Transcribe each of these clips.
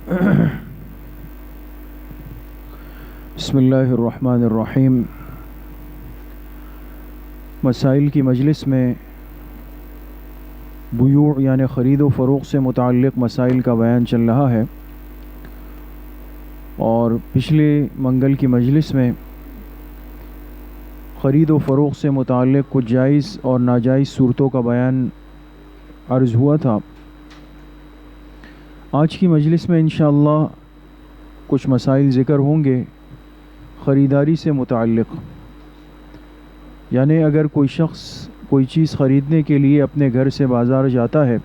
بسم اللہ الرحمن الرحیم۔ مسائل کی مجلس میں بیوع یعنی خرید و فروخت سے متعلق مسائل کا بیان چل رہا ہے، اور پچھلے منگل کی مجلس میں خرید و فروخت سے متعلق کچھ جائز اور ناجائز صورتوں کا بیان عرض ہوا تھا۔ آج کی مجلس میں انشاءاللہ کچھ مسائل ذکر ہوں گے خریداری سے متعلق، یعنی اگر کوئی شخص کوئی چیز خریدنے کے لیے اپنے گھر سے بازار جاتا ہے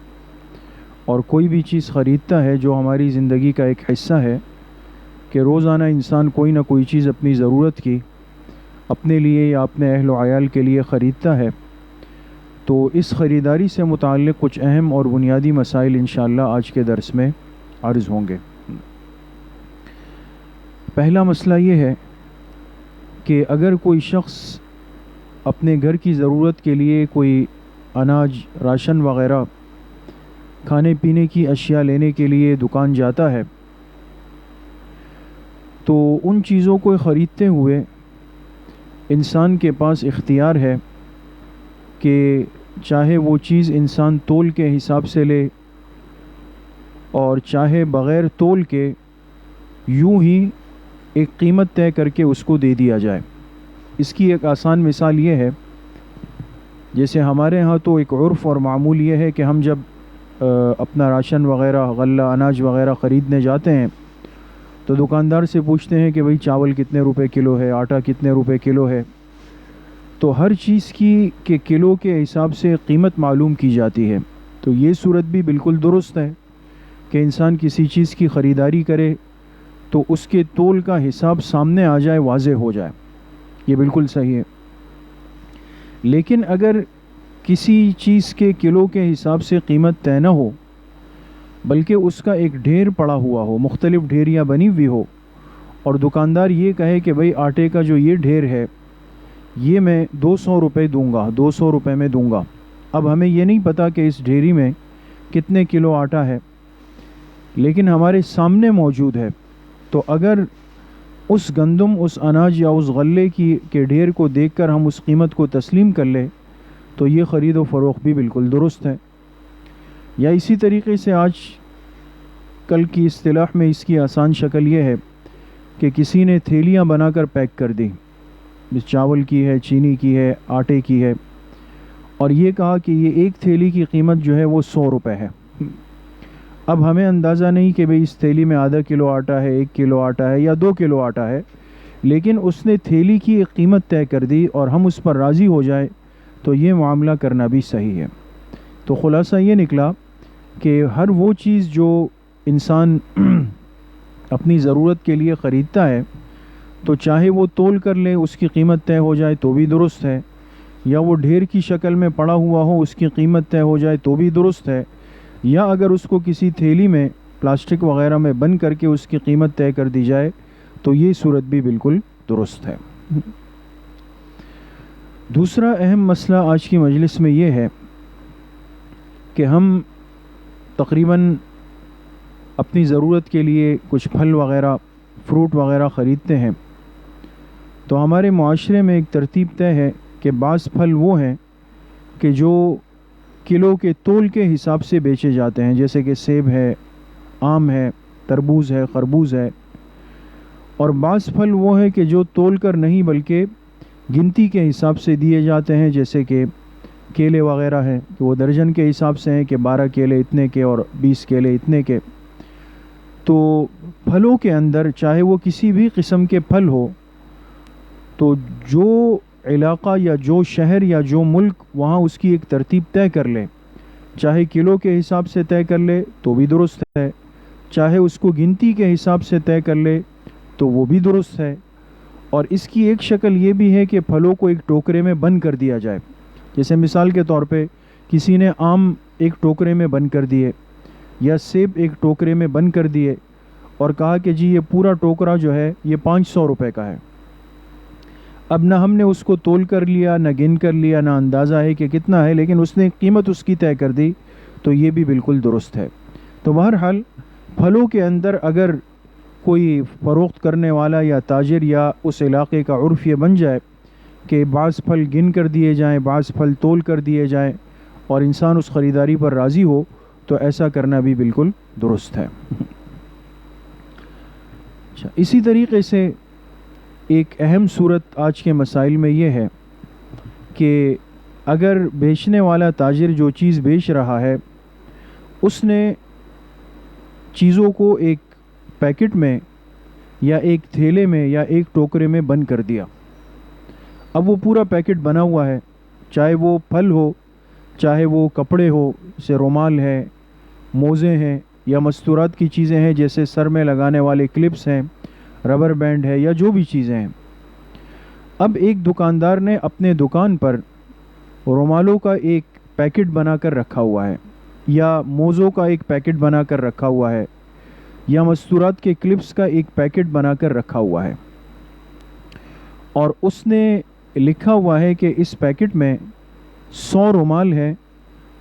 اور کوئی بھی چیز خریدتا ہے جو ہماری زندگی کا ایک حصہ ہے کہ روزانہ انسان کوئی نہ کوئی چیز اپنی ضرورت کی اپنے لیے یا اپنے اہل و عیال کے لیے خریدتا ہے، تو اس خریداری سے متعلق کچھ اہم اور بنیادی مسائل انشاءاللہ آج کے درس میں عرض ہوں گے۔ پہلا مسئلہ یہ ہے کہ اگر کوئی شخص اپنے گھر کی ضرورت کے لیے کوئی اناج، راشن وغیرہ، کھانے پینے کی اشیاء لینے کے لیے دکان جاتا ہے، تو ان چیزوں کو خریدتے ہوئے انسان کے پاس اختیار ہے کہ چاہے وہ چیز انسان تول کے حساب سے لے اور چاہے بغیر تول کے یوں ہی ایک قیمت طے کر کے اس کو دے دیا جائے۔ اس کی ایک آسان مثال یہ ہے، جیسے ہمارے ہاں تو ایک عرف اور معمول یہ ہے کہ ہم جب اپنا راشن وغیرہ، غلہ، اناج وغیرہ خریدنے جاتے ہیں تو دکاندار سے پوچھتے ہیں کہ بھئی چاول کتنے روپے کلو ہے، آٹا کتنے روپے کلو ہے، تو ہر چیز کی کہ کلو کے حساب سے قیمت معلوم کی جاتی ہے۔ تو یہ صورت بھی بالکل درست ہے کہ انسان کسی چیز کی خریداری کرے تو اس کے تول کا حساب سامنے آ جائے، واضح ہو جائے، یہ بالکل صحیح ہے۔ لیکن اگر کسی چیز کے کلو کے حساب سے قیمت طے نہ ہو بلکہ اس کا ایک ڈھیر پڑا ہوا ہو، مختلف ڈھیریاں بنی ہوئی ہو، اور دکاندار یہ کہے کہ بھئی آٹے کا جو یہ ڈھیر ہے یہ میں 200 روپے دوں گا، 200 روپے میں دوں گا۔ اب ہمیں یہ نہیں پتا کہ اس ڈھیری میں کتنے کلو آٹا ہے، لیکن ہمارے سامنے موجود ہے، تو اگر اس گندم، اس اناج یا اس غلے کے ڈھیر کو دیکھ کر ہم اس قیمت کو تسلیم کر لیں تو یہ خرید و فروخت بھی بالکل درست ہے۔ یا اسی طریقے سے آج کل کی اصطلاح میں اس کی آسان شکل یہ ہے کہ کسی نے تھیلیاں بنا کر پیک کر دی، چاول کی ہے، چینی کی ہے، آٹے کی ہے، اور یہ کہا کہ یہ ایک تھیلی کی قیمت جو ہے وہ 100 روپے ہے۔ اب ہمیں اندازہ نہیں کہ بھئی اس تھیلی میں آدھا کلو آٹا ہے، 1 کلو آٹا ہے یا 2 کلو آٹا ہے، لیکن اس نے تھیلی کی ایک قیمت طے کر دی اور ہم اس پر راضی ہو جائے تو یہ معاملہ کرنا بھی صحیح ہے۔ تو خلاصہ یہ نکلا کہ ہر وہ چیز جو انسان اپنی ضرورت کے لیے خریدتا ہے تو چاہے وہ تول کر لے، اس کی قیمت طے ہو جائے تو بھی درست ہے، یا وہ ڈھیر کی شکل میں پڑا ہوا ہو، اس کی قیمت طے ہو جائے تو بھی درست ہے، یا اگر اس کو کسی تھیلی میں پلاسٹک وغیرہ میں بند کر کے اس کی قیمت طے کر دی جائے تو یہ صورت بھی بالکل درست ہے۔ دوسرا اہم مسئلہ آج کی مجلس میں یہ ہے کہ ہم تقریباً اپنی ضرورت کے لیے کچھ پھل وغیرہ، فروٹ وغیرہ خریدتے ہیں، تو ہمارے معاشرے میں ایک ترتیب طے ہے کہ بعض پھل وہ ہیں کہ جو کلو کے تول کے حساب سے بیچے جاتے ہیں، جیسے کہ سیب ہے، آم ہے، تربوز ہے، خربوز ہے، اور بعض پھل وہ ہیں کہ جو تول کر نہیں بلکہ گنتی کے حساب سے دیے جاتے ہیں، جیسے کہ کیلے وغیرہ ہیں کہ وہ درجن کے حساب سے ہیں کہ 12 کیلے اتنے کے اور 20 کیلے اتنے کے۔ تو پھلوں کے اندر چاہے وہ کسی بھی قسم کے پھل ہو، تو جو علاقہ یا جو شہر یا جو ملک وہاں اس کی ایک ترتیب طے کر لے، چاہے کلو کے حساب سے طے کر لے تو بھی درست ہے، چاہے اس کو گنتی کے حساب سے طے کر لے تو وہ بھی درست ہے۔ اور اس کی ایک شکل یہ بھی ہے کہ پھلوں کو ایک ٹوکرے میں بند کر دیا جائے، جیسے مثال کے طور پہ کسی نے آم ایک ٹوکرے میں بند کر دیے یا سیب ایک ٹوکرے میں بند کر دیے اور کہا کہ جی یہ پورا ٹوکرا جو ہے یہ 500 روپے کا ہے۔ اب نہ ہم نے اس کو تول کر لیا، نہ گن کر لیا، نہ اندازہ ہے کہ کتنا ہے، لیکن اس نے قیمت اس کی طے کر دی، تو یہ بھی بالکل درست ہے۔ تو بہرحال پھلوں کے اندر اگر کوئی فروخت کرنے والا یا تاجر یا اس علاقے کا عرف یہ بن جائے کہ بعض پھل گن کر دیے جائیں، بعض پھل تول کر دیے جائیں، اور انسان اس خریداری پر راضی ہو، تو ایسا کرنا بھی بالکل درست ہے۔ اچھا، اسی طریقے سے ایک اہم صورت آج کے مسائل میں یہ ہے کہ اگر بیچنے والا تاجر جو چیز بیچ رہا ہے اس نے چیزوں کو ایک پیکٹ میں یا ایک تھیلے میں یا ایک ٹوکرے میں بند کر دیا، اب وہ پورا پیکٹ بنا ہوا ہے، چاہے وہ پھل ہو، چاہے وہ کپڑے ہو، جیسے رومال ہے، موزے ہیں، یا مستورات کی چیزیں ہیں جیسے سر میں لگانے والے کلپس ہیں، ربر بینڈ ہے، یا جو بھی چیزیں ہیں۔ اب ایک دکاندار نے اپنے دکان پر رومالوں کا ایک پیکٹ بنا کر رکھا ہوا ہے، یا موزوں کا ایک پیکٹ بنا کر رکھا ہوا ہے، یا مستورات کے کلپس کا ایک پیکٹ بنا کر رکھا ہوا ہے، اور اس نے لکھا ہوا ہے کہ اس پیکٹ میں 100 رومال ہے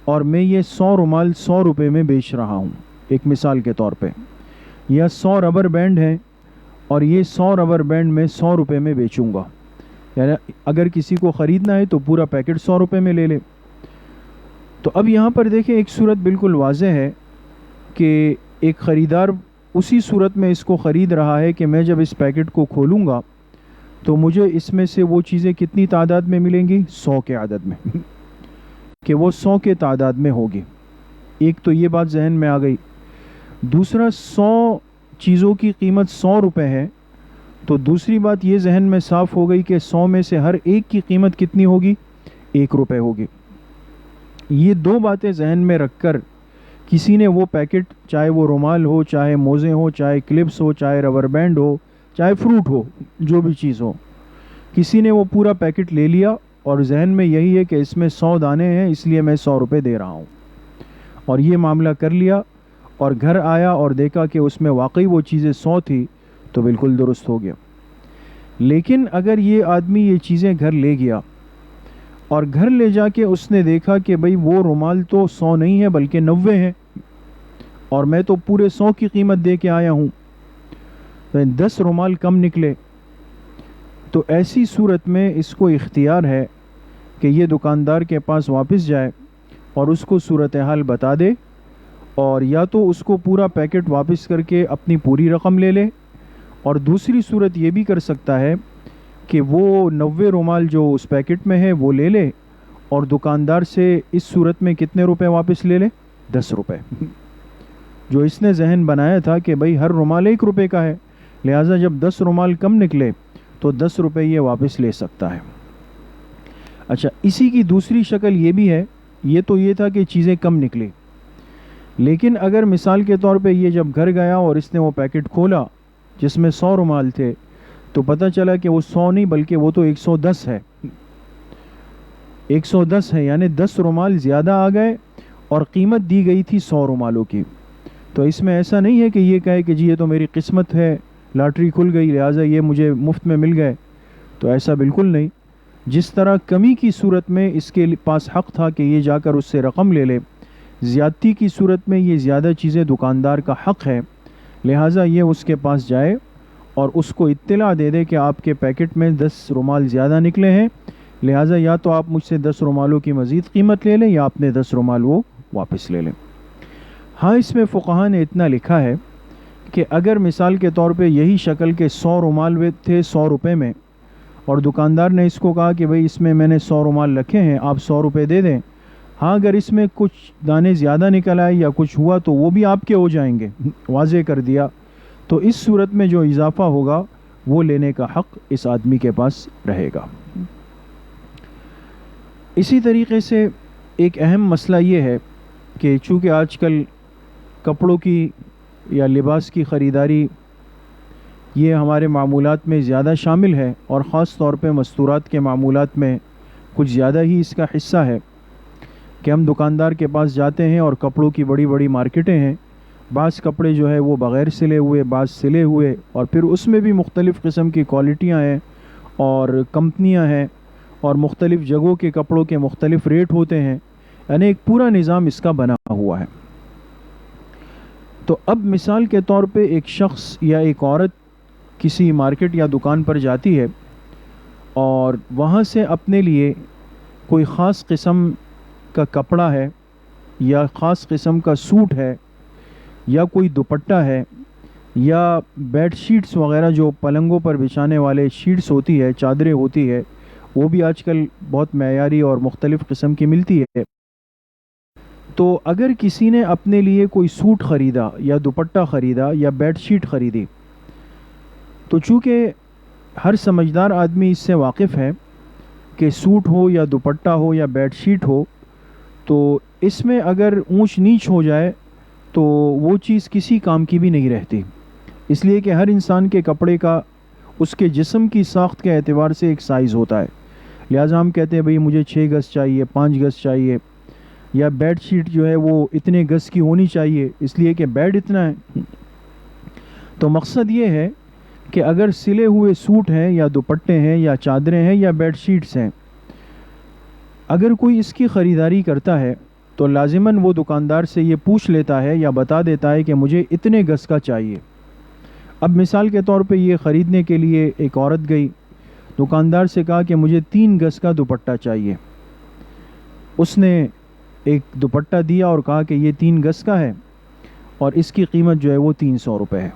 اور میں یہ 100 رومال 100 روپے میں بیچ رہا ہوں، ایک مثال کے طور پہ، یا 100 ربر بینڈ ہیں اور یہ 100 ربر بینڈ میں 100 روپے میں بیچوں گا، یعنی اگر کسی کو خریدنا ہے تو پورا پیکٹ 100 روپے میں لے لے۔ تو اب یہاں پر دیکھیں ایک صورت بالکل واضح ہے کہ ایک خریدار اسی صورت میں اس کو خرید رہا ہے کہ میں جب اس پیکٹ کو کھولوں گا تو مجھے اس میں سے وہ چیزیں کتنی تعداد میں ملیں گی؟ 100 کے عدد میں کہ وہ 100 کے تعداد میں ہوگی۔ ایک تو یہ بات ذہن میں آ گئی۔ دوسرا، 100 چیزوں کی قیمت 100 روپے ہے، تو دوسری بات یہ ذہن میں صاف ہو گئی کہ 100 میں سے ہر ایک کی قیمت کتنی ہوگی؟ 1 روپے ہوگی۔ یہ دو باتیں ذہن میں رکھ کر کسی نے وہ پیکٹ، چاہے وہ رومال ہو، چاہے موزے ہو، چاہے کلپس ہو، چاہے ربر بینڈ ہو، چاہے فروٹ ہو، جو بھی چیز ہو، کسی نے وہ پورا پیکٹ لے لیا اور ذہن میں یہی ہے کہ اس میں 100 دانے ہیں اس لیے میں 100 روپے دے رہا ہوں، اور یہ معاملہ کر لیا اور گھر آیا اور دیکھا کہ اس میں واقعی وہ چیزیں 100 تھی، تو بالکل درست ہو گیا۔ لیکن اگر یہ آدمی یہ چیزیں گھر لے گیا اور گھر لے جا کے اس نے دیکھا کہ بھئی وہ رومال تو 100 نہیں ہے بلکہ 90 ہے، اور میں تو پورے 100 کی قیمت دے کے آیا ہوں، تو 10 رومال کم نکلے، تو ایسی صورت میں اس کو اختیار ہے کہ یہ دکاندار کے پاس واپس جائے اور اس کو صورتحال بتا دے، اور یا تو اس کو پورا پیکٹ واپس کر کے اپنی پوری رقم لے لے، اور دوسری صورت یہ بھی کر سکتا ہے کہ وہ 90 رومال جو اس پیکٹ میں ہے وہ لے لے اور دکاندار سے اس صورت میں کتنے روپے واپس لے لے؟ 10 روپے، جو اس نے ذہن بنایا تھا کہ بھئی ہر رومال 1 روپے کا ہے، لہٰذا جب 10 رومال کم نکلے تو 10 روپے یہ واپس لے سکتا ہے۔ اچھا، اسی کی دوسری شکل یہ بھی ہے، یہ تو یہ تھا کہ چیزیں کم نکلی، لیکن اگر مثال کے طور پہ یہ جب گھر گیا اور اس نے وہ پیکٹ کھولا جس میں 100 رومال تھے، تو پتہ چلا کہ وہ 100 نہیں بلکہ وہ تو 110 ہے، 110 ہے، یعنی 10 رومال زیادہ آ گئے اور قیمت دی گئی تھی 100 رومالوں کی۔ تو اس میں ایسا نہیں ہے کہ یہ کہے کہ جی یہ تو میری قسمت ہے، لاٹری کھل گئی لہٰذا یہ مجھے مفت میں مل گئے، تو ایسا بالکل نہیں۔ جس طرح کمی کی صورت میں اس کے پاس حق تھا کہ یہ جا کر اس سے رقم لے لے، زیادتی کی صورت میں یہ زیادہ چیزیں دکاندار کا حق ہے، لہٰذا یہ اس کے پاس جائے اور اس کو اطلاع دے دے کہ آپ کے پیکٹ میں 10 رومال زیادہ نکلے ہیں، لہٰذا یا تو آپ مجھ سے 10 رومالوں کی مزید قیمت لے لیں یا اپنے 10 رومال وہ واپس لے لیں۔ ہاں، اس میں فقہا نے اتنا لکھا ہے کہ اگر مثال کے طور پہ یہی شکل کے 100 رومال تھے 100 روپے میں، اور دکاندار نے اس کو کہا کہ بھئی اس میں میں نے 100 رومال رکھے ہیں، آپ 100 روپے دے دیں، ہاں اگر اس میں کچھ دانے زیادہ نکل آئے یا کچھ ہوا تو وہ بھی آپ کے ہو جائیں گے، واضح کر دیا، تو اس صورت میں جو اضافہ ہوگا وہ لینے کا حق اس آدمی کے پاس رہے گا۔ اسی طریقے سے ایک اہم مسئلہ یہ ہے کہ چونکہ آج کل کپڑوں کی یا لباس کی خریداری یہ ہمارے معمولات میں زیادہ شامل ہے، اور خاص طور پہ مستورات کے معمولات میں کچھ زیادہ ہی اس کا حصہ ہے کہ ہم دکاندار کے پاس جاتے ہیں اور کپڑوں کی بڑی بڑی مارکیٹیں ہیں، بعض کپڑے جو ہے وہ بغیر سلے ہوئے، بعض سلے ہوئے، اور پھر اس میں بھی مختلف قسم کی کوالٹیاں ہیں اور کمپنیاں ہیں، اور مختلف جگہوں کے کپڑوں کے مختلف ریٹ ہوتے ہیں، یعنی ایک پورا نظام اس کا بنا ہوا ہے۔ تو اب مثال کے طور پہ ایک شخص یا ایک عورت کسی مارکیٹ یا دکان پر جاتی ہے اور وہاں سے اپنے لیے کوئی خاص قسم کا کپڑا ہے یا خاص قسم کا سوٹ ہے یا کوئی دوپٹہ ہے یا بیڈ شیٹس وغیرہ جو پلنگوں پر بچھانے والے شیٹس ہوتی ہے، چادریں ہوتی ہے، وہ بھی آج کل بہت معیاری اور مختلف قسم کی ملتی ہے. تو اگر کسی نے اپنے لیے کوئی سوٹ خریدا یا دوپٹہ خریدا یا بیڈ شیٹ خریدی، تو چونکہ ہر سمجھدار آدمی اس سے واقف ہے کہ سوٹ ہو یا دوپٹہ ہو یا بیڈ شیٹ ہو، تو اس میں اگر اونچ نیچ ہو جائے تو وہ چیز کسی کام کی بھی نہیں رہتی، اس لیے کہ ہر انسان کے کپڑے کا اس کے جسم کی ساخت کے اعتبار سے ایک سائز ہوتا ہے. لہٰذا ہم کہتے ہیں بھئی مجھے 6 گز چاہیے، 5 گز چاہیے، یا بیڈ شیٹ جو ہے وہ اتنے گز کی ہونی چاہیے اس لیے کہ بیڈ اتنا ہے. تو مقصد یہ ہے کہ اگر سلے ہوئے سوٹ ہیں یا دوپٹے ہیں یا چادریں ہیں یا بیڈ شیٹس ہیں، اگر کوئی اس کی خریداری کرتا ہے تو لازماً وہ دکاندار سے یہ پوچھ لیتا ہے یا بتا دیتا ہے کہ مجھے اتنے گز کا چاہیے. اب مثال کے طور پہ یہ خریدنے کے لیے ایک عورت گئی، دکاندار سے کہا کہ مجھے 3 گز کا دوپٹہ چاہیے. اس نے ایک دوپٹہ دیا اور کہا کہ یہ 3 گز کا ہے اور اس کی قیمت جو ہے وہ 300 روپے ہے.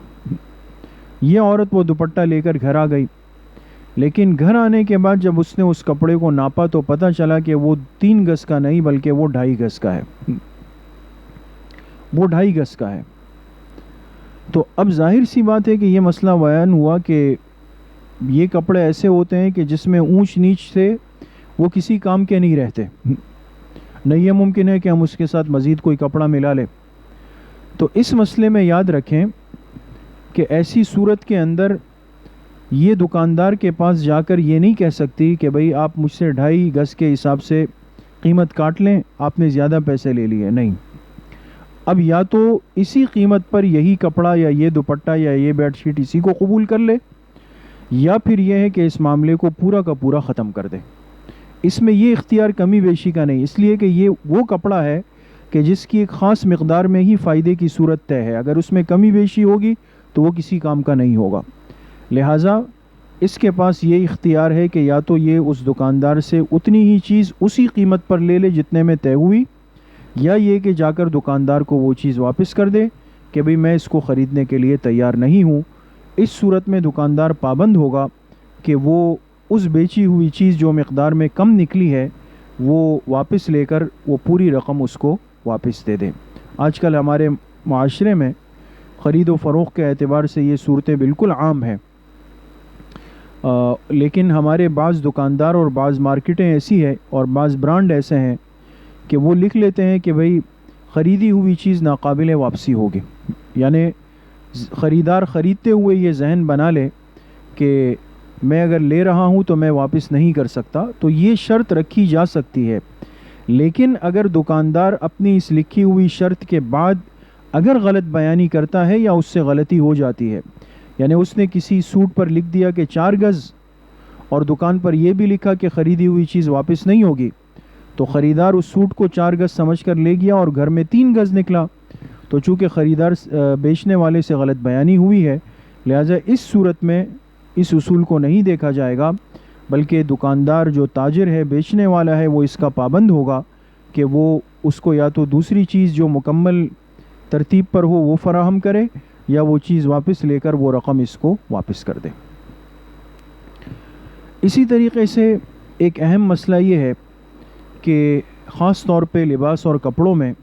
یہ عورت وہ دوپٹہ لے کر گھر آ گئی، لیکن گھر آنے کے بعد جب اس نے اس کپڑے کو ناپا تو پتہ چلا کہ وہ 3 گز کا نہیں بلکہ وہ 2.5 گز کا ہے. وہ 2.5 گز کا ہے. تو اب ظاہر سی بات ہے کہ یہ مسئلہ بیان ہوا کہ یہ کپڑے ایسے ہوتے ہیں کہ جس میں اونچ نیچ سے وہ کسی کام کے نہیں رہتے. نہیں یہ ممکن ہے کہ ہم اس کے ساتھ مزید کوئی کپڑا ملا لیں. تو اس مسئلے میں یاد رکھیں کہ ایسی صورت کے اندر یہ دکاندار کے پاس جا کر یہ نہیں کہہ سکتی کہ بھئی آپ مجھ سے 2.5 گز کے حساب سے قیمت کاٹ لیں، آپ نے زیادہ پیسے لے لیے. نہیں، اب یا تو اسی قیمت پر یہی کپڑا یا یہ دوپٹہ یا یہ بیڈ شیٹ اسی کو قبول کر لے، یا پھر یہ ہے کہ اس معاملے کو پورا کا پورا ختم کر دے. اس میں یہ اختیار کمی بیشی کا نہیں، اس لیے کہ یہ وہ کپڑا ہے کہ جس کی ایک خاص مقدار میں ہی فائدے کی صورت طے ہے. اگر اس میں کمی بیشی ہوگی تو وہ کسی کام کا نہیں ہوگا. لہٰذا اس کے پاس یہ اختیار ہے کہ یا تو یہ اس دکاندار سے اتنی ہی چیز اسی قیمت پر لے لے جتنے میں طے ہوئی، یا یہ کہ جا کر دکاندار کو وہ چیز واپس کر دے کہ بھئی میں اس کو خریدنے کے لیے تیار نہیں ہوں. اس صورت میں دکاندار پابند ہوگا کہ وہ اس بیچی ہوئی چیز جو مقدار میں کم نکلی ہے وہ واپس لے کر وہ پوری رقم اس کو واپس دے دے. آج کل ہمارے معاشرے میں خرید و فروخت کے اعتبار سے یہ صورتیں بالکل عام ہیں، لیکن ہمارے بعض دکاندار اور بعض مارکیٹیں ایسی ہیں اور بعض برانڈ ایسے ہیں کہ وہ لکھ لیتے ہیں کہ بھئی خریدی ہوئی چیز ناقابل واپسی ہوگی. یعنی خریدار خریدتے ہوئے یہ ذہن بنا لے کہ میں اگر لے رہا ہوں تو میں واپس نہیں کر سکتا. تو یہ شرط رکھی جا سکتی ہے، لیکن اگر دکاندار اپنی اس لکھی ہوئی شرط کے بعد اگر غلط بیانی کرتا ہے یا اس سے غلطی ہو جاتی ہے، یعنی اس نے کسی سوٹ پر لکھ دیا کہ 4 گز اور دکان پر یہ بھی لکھا کہ خریدی ہوئی چیز واپس نہیں ہوگی، تو خریدار اس سوٹ کو 4 گز سمجھ کر لے گیا اور گھر میں 3 گز نکلا. تو چونکہ خریدار بیچنے والے سے غلط بیانی ہوئی ہے، لہٰذا اس صورت میں اس اصول کو نہیں دیکھا جائے گا، بلکہ دکاندار جو تاجر ہے، بیچنے والا ہے، وہ اس کا پابند ہوگا کہ وہ اس کو یا تو دوسری چیز جو مکمل ترتیب پر ہو وہ فراہم کرے، یا وہ چیز واپس لے کر وہ رقم اس کو واپس کر دے. اسی طریقے سے ایک اہم مسئلہ یہ ہے کہ خاص طور پہ لباس اور کپڑوں میں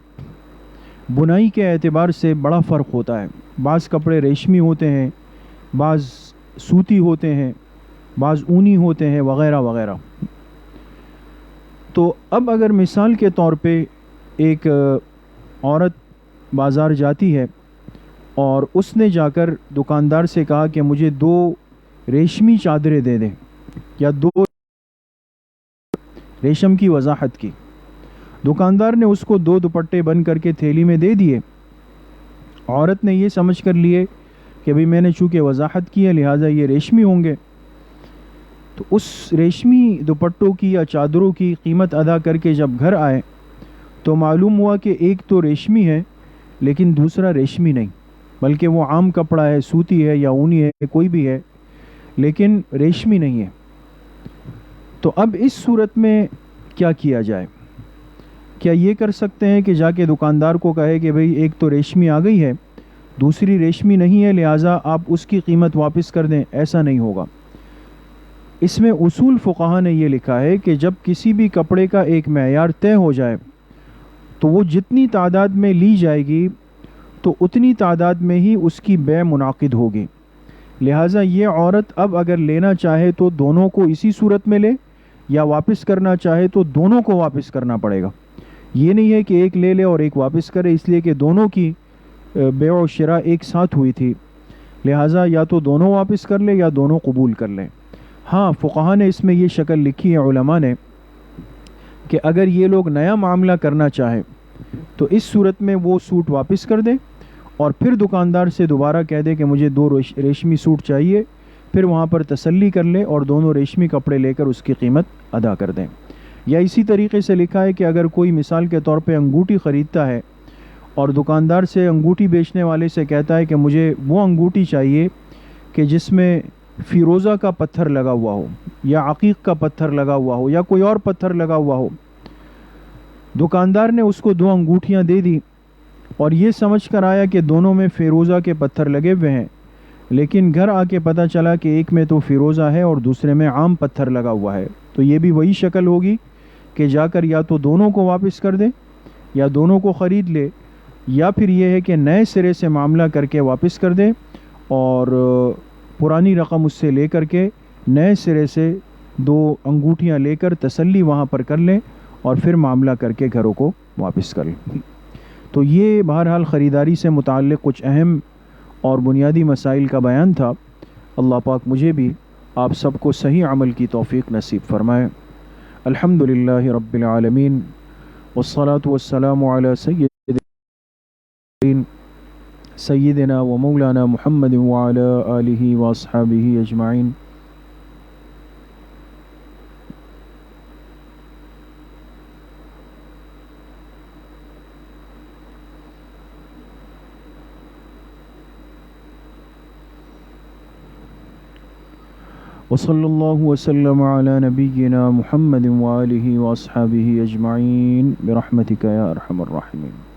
بنائی کے اعتبار سے بڑا فرق ہوتا ہے. بعض کپڑے ریشمی ہوتے ہیں، بعض سوتی ہوتے ہیں، بعض اونی ہوتے ہیں، وغیرہ وغیرہ. تو اب اگر مثال کے طور پہ ایک عورت بازار جاتی ہے اور اس نے جا کر دکاندار سے کہا کہ مجھے 2 ریشمی چادریں دے دیں یا 2 ریشم کی وضاحت کی. دکاندار نے اس کو 2 دوپٹے بن کر کے تھیلی میں دے دیے. عورت نے یہ سمجھ کر لیے کہ بھئی میں نے چونکہ وضاحت کی ہے لہٰذا یہ ریشمی ہوں گے. تو اس ریشمی دوپٹوں کی یا چادروں کی قیمت ادا کر کے جب گھر آئے تو معلوم ہوا کہ ایک تو ریشمی ہے لیکن دوسرا ریشمی نہیں. بلکہ وہ عام کپڑا ہے، سوتی ہے یا اونی ہے، کوئی بھی ہے، لیکن ریشمی نہیں ہے۔ تو اب اس صورت میں کیا کیا جائے؟ کیا یہ کر سکتے ہیں کہ جا کے دکاندار کو کہے کہ بھئی ایک تو ریشمی آ گئی ہے، دوسری ریشمی نہیں ہے، لہٰذا آپ اس کی قیمت واپس کر دیں؟ ایسا نہیں ہوگا۔ اس میں اصول فقہا نے یہ لکھا ہے کہ جب کسی بھی کپڑے کا ایک معیار طے ہو جائے تو وہ جتنی تعداد میں لی جائے گی تو اتنی تعداد میں ہی اس کی بیع منعقد ہوگی۔ لہٰذا یہ عورت اب اگر لینا چاہے تو دونوں کو اسی صورت میں لے، یا واپس کرنا چاہے تو دونوں کو واپس کرنا پڑے گا۔ یہ نہیں ہے کہ ایک لے لے اور ایک واپس کرے، اس لیے کہ دونوں کی بیع و شراء ایک ساتھ ہوئی تھی، لہٰذا یا تو دونوں واپس کر لے یا دونوں قبول کر لیں۔ ہاں، فقہا نے اس میں یہ شکل لکھی ہے علماء نے کہ اگر یہ لوگ نیا معاملہ کرنا چاہیں تو اس صورت میں وہ سوٹ واپس کر دیں اور پھر دکاندار سے دوبارہ کہہ دے کہ مجھے 2 ریشمی سوٹ چاہیے، پھر وہاں پر تسلی کر لے اور دونوں ریشمی کپڑے لے کر اس کی قیمت ادا کر دیں۔ یا اسی طریقے سے لکھا ہے کہ اگر کوئی مثال کے طور پہ انگوٹھی خریدتا ہے اور دکاندار سے، انگوٹھی بیچنے والے سے کہتا ہے کہ مجھے وہ انگوٹھی چاہیے کہ جس میں فیروزہ کا پتھر لگا ہوا ہو یا عقیق کا پتھر لگا ہوا ہو یا کوئی اور پتھر لگا ہوا ہو، دکاندار نے اس کو 2 انگوٹھیاں دے دی اور یہ سمجھ کر آیا کہ دونوں میں فیروزہ کے پتھر لگے ہوئے ہیں، لیکن گھر آ کے پتہ چلا کہ ایک میں تو فیروزہ ہے اور دوسرے میں عام پتھر لگا ہوا ہے، تو یہ بھی وہی شکل ہوگی کہ جا کر یا تو دونوں کو واپس کر دے یا دونوں کو خرید لے، یا پھر یہ ہے کہ نئے سرے سے معاملہ کر کے واپس کر دے اور پرانی رقم اس سے لے کر کے نئے سرے سے 2 انگوٹھیاں لے کر تسلی وہاں پر کر لیں اور پھر معاملہ کر کے گھروں کو واپس کر لیں۔ تو یہ بہرحال خریداری سے متعلق کچھ اہم اور بنیادی مسائل کا بیان تھا۔ اللہ پاک مجھے بھی آپ سب کو صحیح عمل کی توفیق نصیب فرمائے۔ الحمدللہ رب العالمین، والصلاة والسلام علی سیدنا و مولانا محمد وعلی آلہ واصحابہ اجمعین۔ وصلی اللہ وسلم علی نبینا محمد وآلہ واصحابہ اجمعین برحمتک یا ارحم الراحمین۔